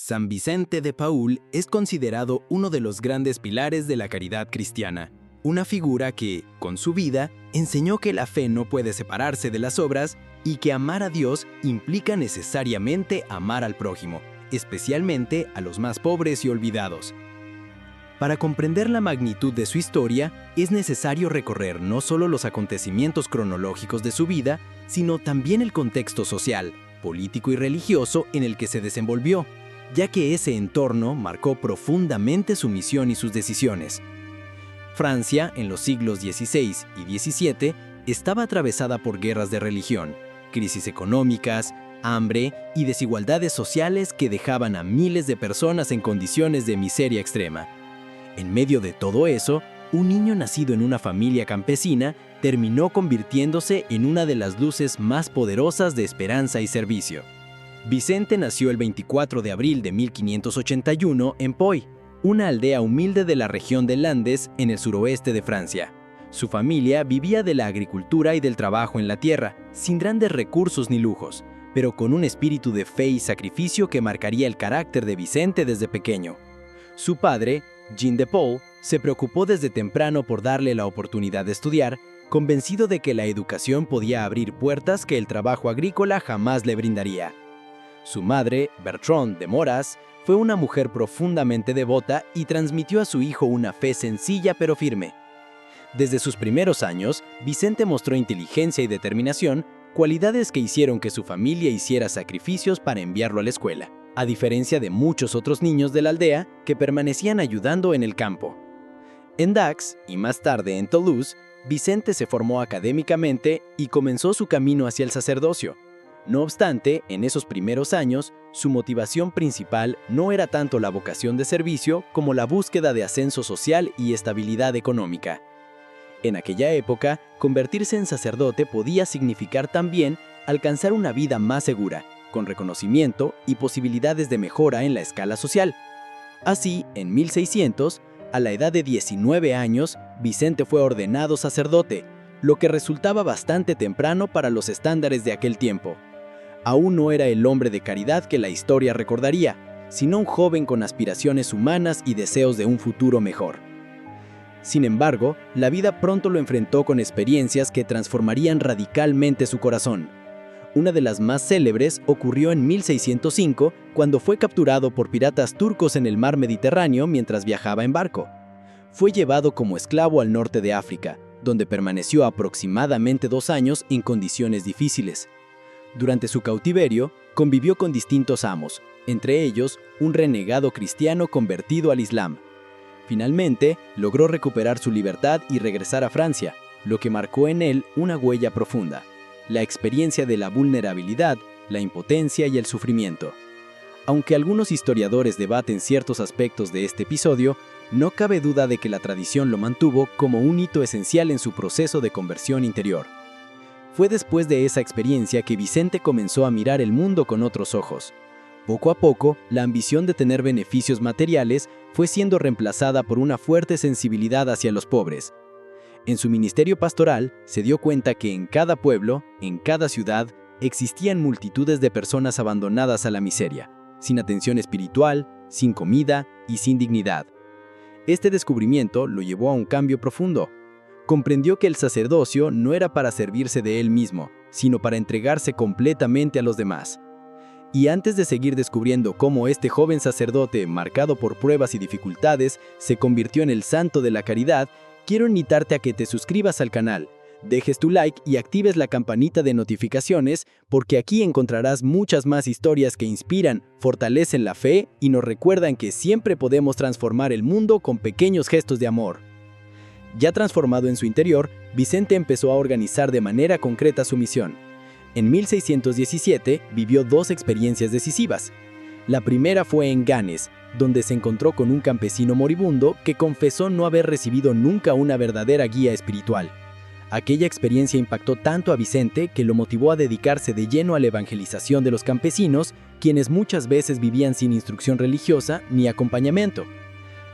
San Vicente de Paúl es considerado uno de los grandes pilares de la caridad cristiana, una figura que, con su vida, enseñó que la fe no puede separarse de las obras y que amar a Dios implica necesariamente amar al prójimo, especialmente a los más pobres y olvidados. Para comprender la magnitud de su historia, es necesario recorrer no solo los acontecimientos cronológicos de su vida, sino también el contexto social, político y religioso en el que se desenvolvió, ya que ese entorno marcó profundamente su misión y sus decisiones. Francia, en los siglos XVI y XVII, estaba atravesada por guerras de religión, crisis económicas, hambre y desigualdades sociales que dejaban a miles de personas en condiciones de miseria extrema. En medio de todo eso, un niño nacido en una familia campesina terminó convirtiéndose en una de las luces más poderosas de esperanza y servicio. Vicente nació el 24 de abril de 1581 en Poix, una aldea humilde de la región de Landes en el suroeste de Francia. Su familia vivía de la agricultura y del trabajo en la tierra, sin grandes recursos ni lujos, pero con un espíritu de fe y sacrificio que marcaría el carácter de Vicente desde pequeño. Su padre, Jean de Paul, se preocupó desde temprano por darle la oportunidad de estudiar, convencido de que la educación podía abrir puertas que el trabajo agrícola jamás le brindaría. Su madre, Bertrande de Moras, fue una mujer profundamente devota y transmitió a su hijo una fe sencilla pero firme. Desde sus primeros años, Vicente mostró inteligencia y determinación, cualidades que hicieron que su familia hiciera sacrificios para enviarlo a la escuela, a diferencia de muchos otros niños de la aldea que permanecían ayudando en el campo. En Dax, y más tarde en Toulouse, Vicente se formó académicamente y comenzó su camino hacia el sacerdocio. No obstante, en esos primeros años, su motivación principal no era tanto la vocación de servicio como la búsqueda de ascenso social y estabilidad económica. En aquella época, convertirse en sacerdote podía significar también alcanzar una vida más segura, con reconocimiento y posibilidades de mejora en la escala social. Así, en 1600, a la edad de 19 años, Vicente fue ordenado sacerdote, lo que resultaba bastante temprano para los estándares de aquel tiempo. Aún no era el hombre de caridad que la historia recordaría, sino un joven con aspiraciones humanas y deseos de un futuro mejor. Sin embargo, la vida pronto lo enfrentó con experiencias que transformarían radicalmente su corazón. Una de las más célebres ocurrió en 1605, cuando fue capturado por piratas turcos en el mar Mediterráneo mientras viajaba en barco. Fue llevado como esclavo al norte de África, donde permaneció aproximadamente 2 años en condiciones difíciles. Durante su cautiverio, convivió con distintos amos, entre ellos un renegado cristiano convertido al Islam. Finalmente, logró recuperar su libertad y regresar a Francia, lo que marcó en él una huella profunda: la experiencia de la vulnerabilidad, la impotencia y el sufrimiento. Aunque algunos historiadores debaten ciertos aspectos de este episodio, no cabe duda de que la tradición lo mantuvo como un hito esencial en su proceso de conversión interior. Fue después de esa experiencia que Vicente comenzó a mirar el mundo con otros ojos. Poco a poco, la ambición de tener beneficios materiales fue siendo reemplazada por una fuerte sensibilidad hacia los pobres. En su ministerio pastoral, se dio cuenta que en cada pueblo, en cada ciudad, existían multitudes de personas abandonadas a la miseria, sin atención espiritual, sin comida y sin dignidad. Este descubrimiento lo llevó a un cambio profundo. Comprendió que el sacerdocio no era para servirse de él mismo, sino para entregarse completamente a los demás. Y antes de seguir descubriendo cómo este joven sacerdote, marcado por pruebas y dificultades, se convirtió en el santo de la caridad, quiero invitarte a que te suscribas al canal, dejes tu like y actives la campanita de notificaciones, porque aquí encontrarás muchas más historias que inspiran, fortalecen la fe y nos recuerdan que siempre podemos transformar el mundo con pequeños gestos de amor. Ya transformado en su interior, Vicente empezó a organizar de manera concreta su misión. En 1617 vivió 2 experiencias decisivas. La primera fue en Cannes, donde se encontró con un campesino moribundo que confesó no haber recibido nunca una verdadera guía espiritual. Aquella experiencia impactó tanto a Vicente que lo motivó a dedicarse de lleno a la evangelización de los campesinos, quienes muchas veces vivían sin instrucción religiosa ni acompañamiento.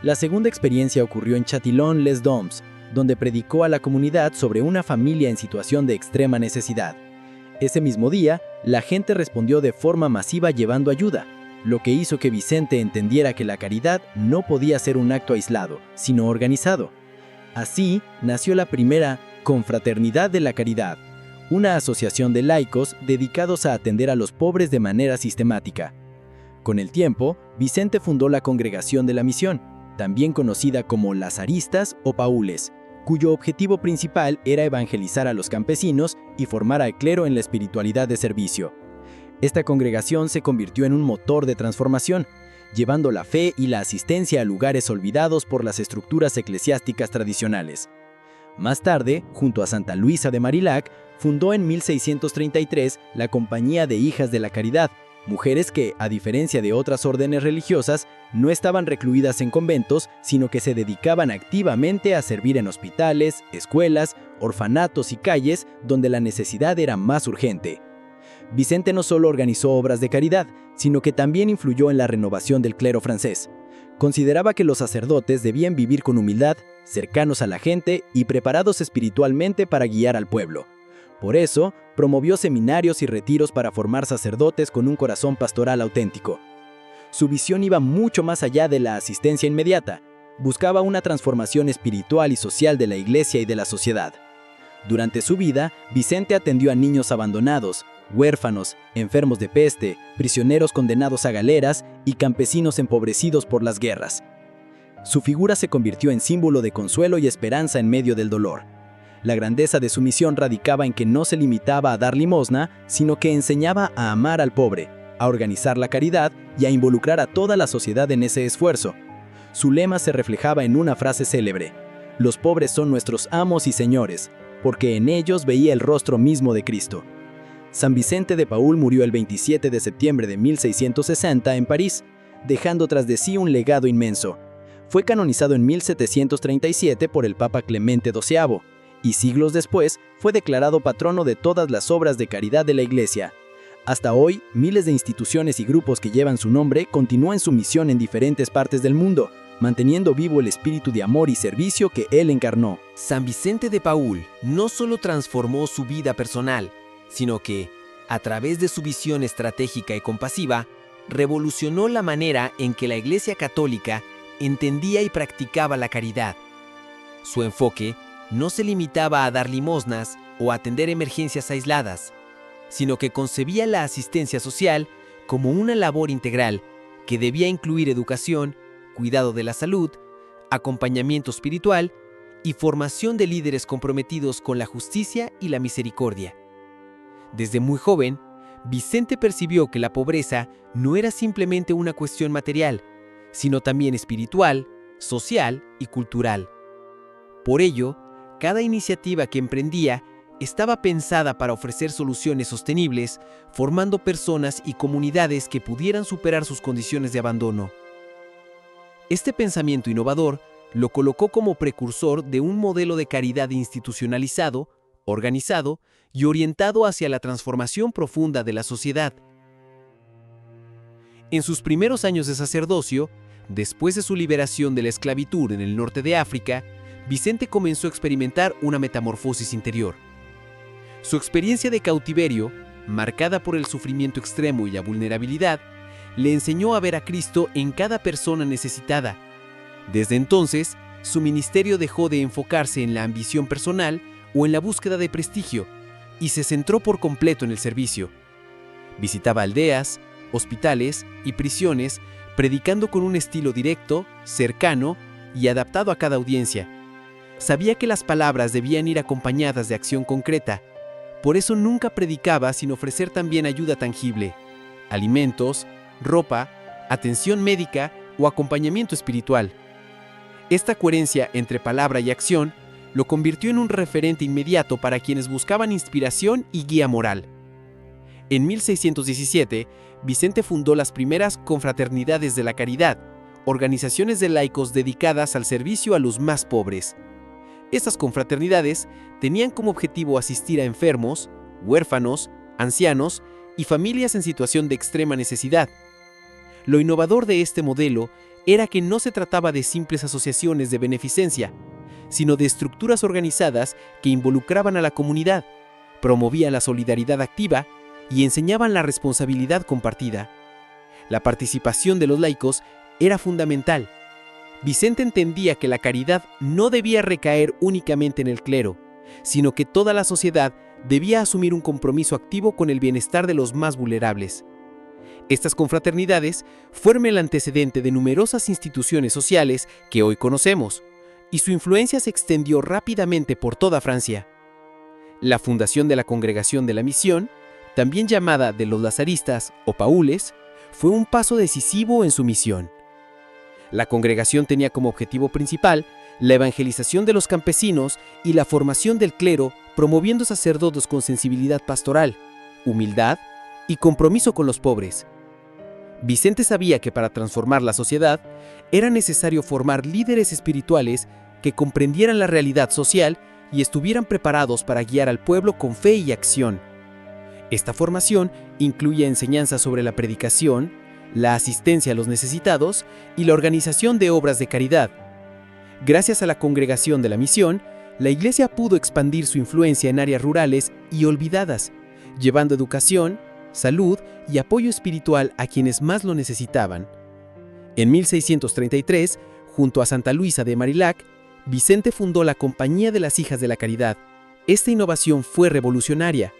La segunda experiencia ocurrió en Châtillon-les-Dombes, donde predicó a la comunidad sobre una familia en situación de extrema necesidad. Ese mismo día, la gente respondió de forma masiva llevando ayuda. lo que hizo que Vicente entendiera que la caridad no podía ser un acto aislado, sino organizado. Así nació la primera Confraternidad de la Caridad, una asociación de laicos dedicados a atender a los pobres de manera sistemática. Con el tiempo, Vicente fundó la Congregación de la Misión, también conocida como Lazaristas o Paules, cuyo objetivo principal era evangelizar a los campesinos y formar al clero en la espiritualidad de servicio. Esta congregación se convirtió en un motor de transformación, llevando la fe y la asistencia a lugares olvidados por las estructuras eclesiásticas tradicionales. Más tarde, junto a Santa Luisa de Marillac, fundó en 1633 la Compañía de Hijas de la Caridad, mujeres que, a diferencia de otras órdenes religiosas, no estaban recluidas en conventos, sino que se dedicaban activamente a servir en hospitales, escuelas, orfanatos y calles donde la necesidad era más urgente. Vicente no solo organizó obras de caridad, sino que también influyó en la renovación del clero francés. Consideraba que los sacerdotes debían vivir con humildad, cercanos a la gente y preparados espiritualmente para guiar al pueblo. Por eso, promovió seminarios y retiros para formar sacerdotes con un corazón pastoral auténtico. Su visión iba mucho más allá de la asistencia inmediata. Buscaba una transformación espiritual y social de la Iglesia y de la sociedad. Durante su vida, Vicente atendió a niños abandonados, huérfanos, enfermos de peste, prisioneros condenados a galeras y campesinos empobrecidos por las guerras. Su figura se convirtió en símbolo de consuelo y esperanza en medio del dolor. La grandeza de su misión radicaba en que no se limitaba a dar limosna, sino que enseñaba a amar al pobre, a organizar la caridad y a involucrar a toda la sociedad en ese esfuerzo. Su lema se reflejaba en una frase célebre: «Los pobres son nuestros amos y señores, porque en ellos veía el rostro mismo de Cristo». San Vicente de Paúl murió el 27 de septiembre de 1660 en París, dejando tras de sí un legado inmenso. Fue canonizado en 1737 por el Papa Clemente XII, y siglos después fue declarado patrono de todas las obras de caridad de la Iglesia. Hasta hoy, miles de instituciones y grupos que llevan su nombre continúan su misión en diferentes partes del mundo, manteniendo vivo el espíritu de amor y servicio que él encarnó. San Vicente de Paúl no solo transformó su vida personal, sino que, a través de su visión estratégica y compasiva, revolucionó la manera en que la Iglesia Católica entendía y practicaba la caridad. Su enfoque no se limitaba a dar limosnas o atender emergencias aisladas, sino que concebía la asistencia social como una labor integral que debía incluir educación, cuidado de la salud, acompañamiento espiritual y formación de líderes comprometidos con la justicia y la misericordia. Desde muy joven, Vicente percibió que la pobreza no era simplemente una cuestión material, sino también espiritual, social y cultural. Por ello, cada iniciativa que emprendía estaba pensada para ofrecer soluciones sostenibles, formando personas y comunidades que pudieran superar sus condiciones de abandono. Este pensamiento innovador lo colocó como precursor de un modelo de caridad institucionalizado, organizado y orientado hacia la transformación profunda de la sociedad. En sus primeros años de sacerdocio, después de su liberación de la esclavitud en el norte de África, Vicente comenzó a experimentar una metamorfosis interior. Su experiencia de cautiverio, marcada por el sufrimiento extremo y la vulnerabilidad, le enseñó a ver a Cristo en cada persona necesitada. Desde entonces, su ministerio dejó de enfocarse en la ambición personal o en la búsqueda de prestigio, y se centró por completo en el servicio. Visitaba aldeas, hospitales y prisiones, predicando con un estilo directo, cercano y adaptado a cada audiencia. Sabía que las palabras debían ir acompañadas de acción concreta. Por eso nunca predicaba sin ofrecer también ayuda tangible: alimentos, ropa, atención médica o acompañamiento espiritual. Esta coherencia entre palabra y acción lo convirtió en un referente inmediato para quienes buscaban inspiración y guía moral. En 1617, Vicente fundó las primeras Confraternidades de la Caridad, organizaciones de laicos dedicadas al servicio a los más pobres. Estas confraternidades tenían como objetivo asistir a enfermos, huérfanos, ancianos y familias en situación de extrema necesidad. Lo innovador de este modelo era que no se trataba de simples asociaciones de beneficencia, sino de estructuras organizadas que involucraban a la comunidad, promovían la solidaridad activa y enseñaban la responsabilidad compartida. La participación de los laicos era fundamental. Vicente entendía que la caridad no debía recaer únicamente en el clero, sino que toda la sociedad debía asumir un compromiso activo con el bienestar de los más vulnerables. Estas confraternidades fueron el antecedente de numerosas instituciones sociales que hoy conocemos, y su influencia se extendió rápidamente por toda Francia. La fundación de la Congregación de la Misión, también llamada de los Lazaristas o Paules, fue un paso decisivo en su misión. La congregación tenía como objetivo principal la evangelización de los campesinos y la formación del clero, promoviendo sacerdotes con sensibilidad pastoral, humildad y compromiso con los pobres. Vicente sabía que para transformar la sociedad era necesario formar líderes espirituales que comprendieran la realidad social y estuvieran preparados para guiar al pueblo con fe y acción. Esta formación incluye enseñanzas sobre la predicación, la asistencia a los necesitados y la organización de obras de caridad. Gracias a la Congregación de la Misión, la Iglesia pudo expandir su influencia en áreas rurales y olvidadas, llevando educación, salud y apoyo espiritual a quienes más lo necesitaban. En 1633, junto a Santa Luisa de Marillac, Vicente fundó la Compañía de las Hijas de la Caridad. Esta innovación fue revolucionaria.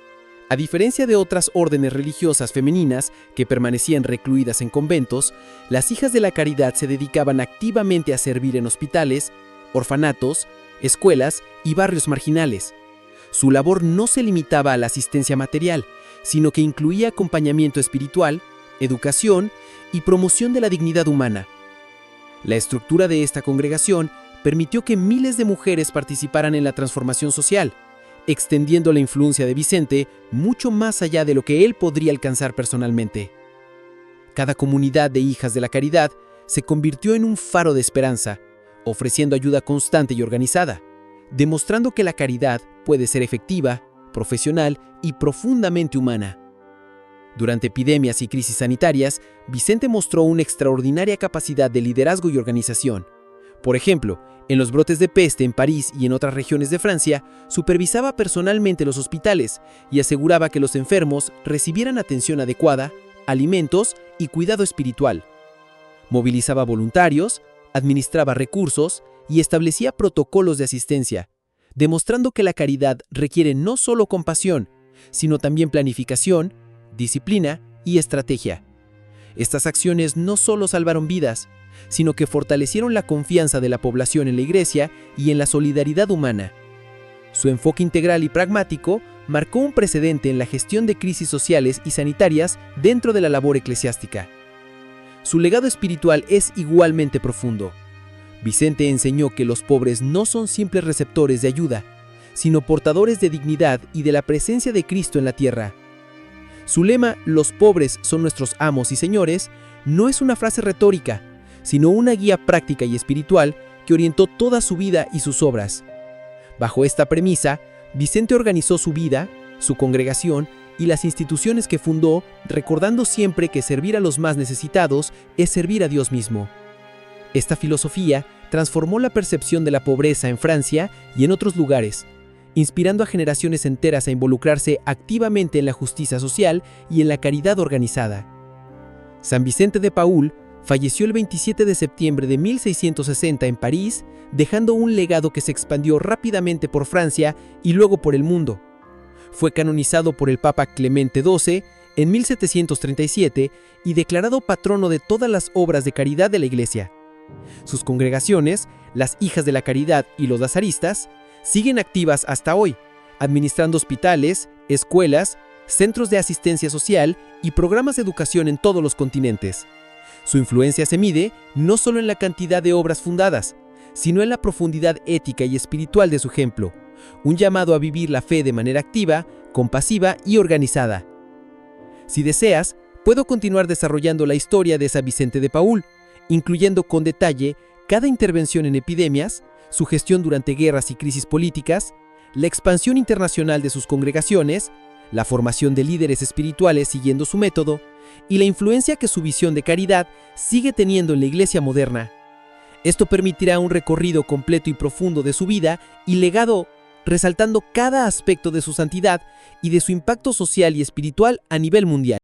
A diferencia de otras órdenes religiosas femeninas que permanecían recluidas en conventos, las Hijas de la Caridad se dedicaban activamente a servir en hospitales, orfanatos, escuelas y barrios marginales. Su labor no se limitaba a la asistencia material, sino que incluía acompañamiento espiritual, educación y promoción de la dignidad humana. La estructura de esta congregación permitió que miles de mujeres participaran en la transformación social, extendiendo la influencia de Vicente mucho más allá de lo que él podría alcanzar personalmente. Cada comunidad de Hijas de la Caridad se convirtió en un faro de esperanza, ofreciendo ayuda constante y organizada, demostrando que la caridad puede ser efectiva, profesional y profundamente humana. Durante epidemias y crisis sanitarias, Vicente mostró una extraordinaria capacidad de liderazgo y organización. Por ejemplo, en los brotes de peste en París y en otras regiones de Francia, supervisaba personalmente los hospitales y aseguraba que los enfermos recibieran atención adecuada, alimentos y cuidado espiritual. Movilizaba voluntarios, administraba recursos y establecía protocolos de asistencia, demostrando que la caridad requiere no solo compasión, sino también planificación, disciplina y estrategia. Estas acciones no solo salvaron vidas, sino que fortalecieron la confianza de la población en la Iglesia y en la solidaridad humana. Su enfoque integral y pragmático marcó un precedente en la gestión de crisis sociales y sanitarias dentro de la labor eclesiástica. Su legado espiritual es igualmente profundo. Vicente enseñó que los pobres no son simples receptores de ayuda, sino portadores de dignidad y de la presencia de Cristo en la tierra. Su lema, "Los pobres son nuestros amos y señores", no es una frase retórica, sino una guía práctica y espiritual que orientó toda su vida y sus obras. Bajo esta premisa, Vicente organizó su vida, su congregación y las instituciones que fundó, recordando siempre que servir a los más necesitados es servir a Dios mismo. Esta filosofía transformó la percepción de la pobreza en Francia y en otros lugares, inspirando a generaciones enteras a involucrarse activamente en la justicia social y en la caridad organizada. San Vicente de Paúl falleció el 27 de septiembre de 1660 en París, dejando un legado que se expandió rápidamente por Francia y luego por el mundo. Fue canonizado por el Papa Clemente XII en 1737 y declarado patrono de todas las obras de caridad de la Iglesia. Sus congregaciones, las Hijas de la Caridad y los Lazaristas, siguen activas hasta hoy, administrando hospitales, escuelas, centros de asistencia social y programas de educación en todos los continentes. Su influencia se mide no solo en la cantidad de obras fundadas, sino en la profundidad ética y espiritual de su ejemplo, un llamado a vivir la fe de manera activa, compasiva y organizada. Si deseas, puedo continuar desarrollando la historia de San Vicente de Paúl, incluyendo con detalle cada intervención en epidemias, su gestión durante guerras y crisis políticas, la expansión internacional de sus congregaciones, la formación de líderes espirituales siguiendo su método, y la influencia que su visión de caridad sigue teniendo en la Iglesia moderna. Esto permitirá un recorrido completo y profundo de su vida y legado, resaltando cada aspecto de su santidad y de su impacto social y espiritual a nivel mundial.